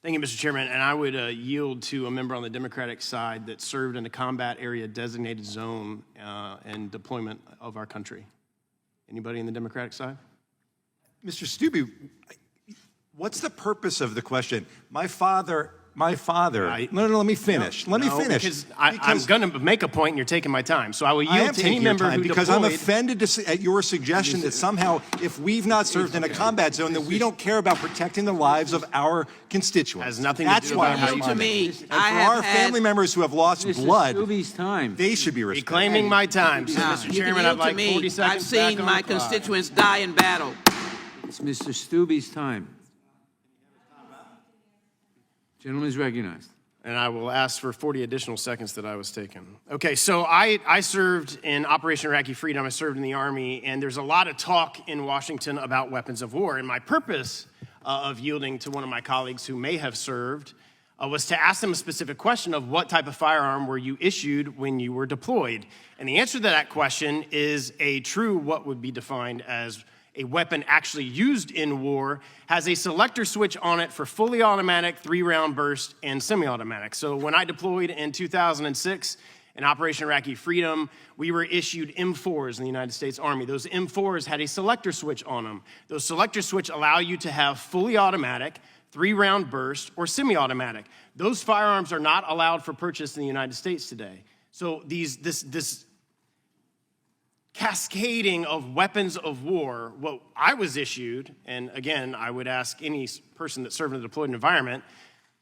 Thank you, Mr. Chairman. And I would yield to a member on the Democratic side that served in a combat area designated zone and deployment of our country. Anybody in the Democratic side? Mr. Stubbe, what's the purpose of the question? My father, no, let me finish. Let me finish. Because I'm going to make a point and you're taking my time. So I will yield to any member who because deployed. I'm offended at your suggestion that somehow if we've not served in a combat zone that we don't care about protecting the lives of our constituents. Has nothing That's to do why about how I'm you to me. And for our family members who have lost blood, they should be respected. Reclaiming my time. So, Mr. Chairman, I'd like 40 seconds I've seen back on my the clock. constituents die in battle. It's Mr. Stubbe's time. Gentleman is recognized. And I will ask for 40 additional seconds that I was taken. Okay, so I served in Operation Iraqi Freedom. I served in the Army, and there's a lot of talk in Washington about weapons of war. And my purpose of yielding to one of my colleagues who may have served was to ask them a specific question of what type of firearm were you issued when you were deployed. And the answer to that question is a true what would be defined as a weapon actually used in war, has a selector switch on it for fully automatic, 3-round burst, and semi-automatic. So when I deployed in 2006 in Operation Iraqi Freedom, we were issued M4s in the United States Army. Those M4s had a selector switch on them. Those selector switch allow you to have fully automatic, 3-round burst, or semi-automatic. Those firearms are not allowed for purchase in the United States today. So this cascading of weapons of war, what I was issued, and again, I would ask any person that served in a deployed environment,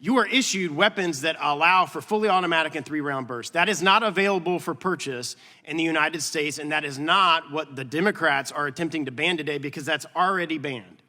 you are issued weapons that allow for fully automatic and 3-round burst. That is not available for purchase in the United States, and that is not what the Democrats are attempting to ban today because that's already banned.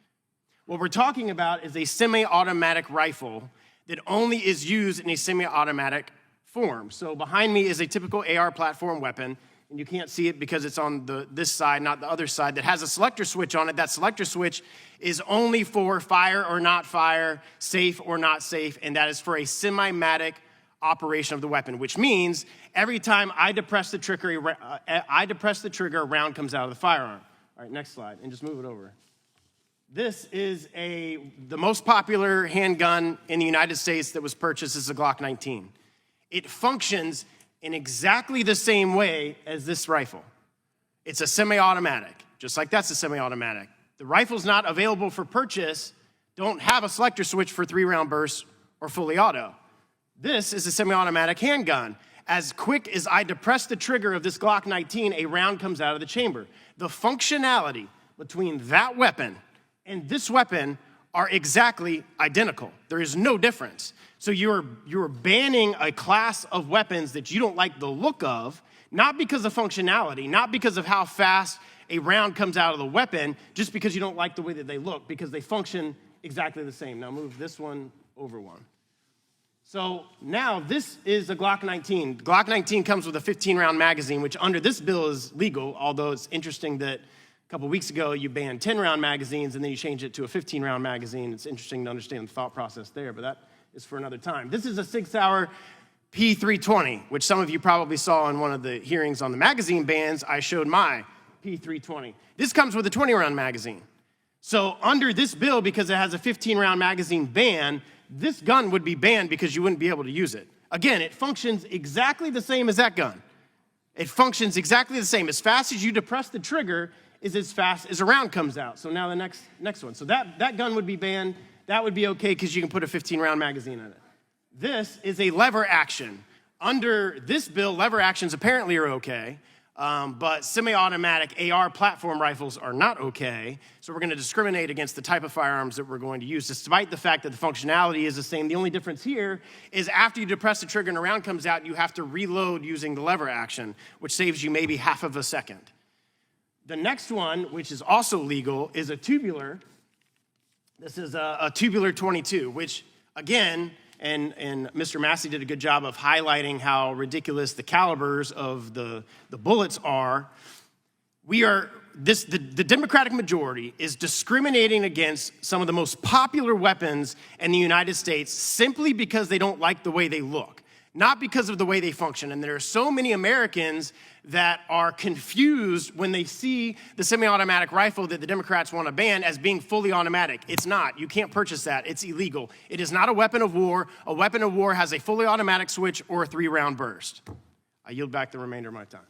What we're talking about is a semi-automatic rifle that only is used in a semi-automatic form. So behind me is a typical AR platform weapon, and you can't see it because it's on this side, not the other side, that has a selector switch on it. That selector switch is only for fire or not fire, safe or not safe, and that is for a semi-matic operation of the weapon, which means every time I depress the trigger, a round comes out of the firearm. All right, next slide, and just move it over. This is the most popular handgun in the United States that was purchased is a Glock 19. It functions in exactly the same way as this rifle. It's a semi-automatic, just like that's a semi-automatic. The rifles not available for purchase don't have a selector switch for 3-round bursts or fully auto. This is a semi-automatic handgun. As quick as I depress the trigger of this Glock 19, a round comes out of the chamber. The functionality between that weapon and this weapon are exactly identical. There is no difference. So you're banning a class of weapons that you don't like the look of, not because of functionality, not because of how fast a round comes out of the weapon, just because you don't like the way that they look, because they function exactly the same. Now move this one over one. So now this is a Glock 19. Glock 19 comes with a 15-round magazine, which under this bill is legal, although it's interesting that a couple weeks ago, you banned 10-round magazines, and then you changed it to a 15-round magazine. It's interesting to understand the thought process there, but that is for another time. This is a 6-hour P320, which some of you probably saw in one of the hearings on the magazine bans. I showed my P320. This comes with a 20-round magazine. So under this bill, because it has a 15-round magazine ban, this gun would be banned because you wouldn't be able to use it. Again, it functions exactly the same as that gun. It functions exactly the same. As fast as you depress the trigger, is as fast as a round comes out. So now the next one. So that gun would be banned. That would be okay because you can put a 15-round magazine in it. This is a lever action. Under this bill, lever actions apparently are okay, but semi-automatic AR platform rifles are not okay. So we're going to discriminate against the type of firearms that we're going to use, despite the fact that the functionality is the same. The only difference here is after you depress the trigger and a round comes out, you have to reload using the lever action, which saves you maybe half of a second. The next one, which is also legal, is a tubular. This is a tubular 22, which, again, and Mr. Massey did a good job of highlighting how ridiculous the calibers of the bullets are. The Democratic majority is discriminating against some of the most popular weapons in the United States simply because they don't like the way they look. not because of the way they function. And there are so many Americans that are confused when they see the semi-automatic rifle that the Democrats want to ban as being fully automatic. It's not. You can't purchase that. It's illegal. It is not a weapon of war. A weapon of war has a fully automatic switch or a 3-round burst. I yield back the remainder of my time.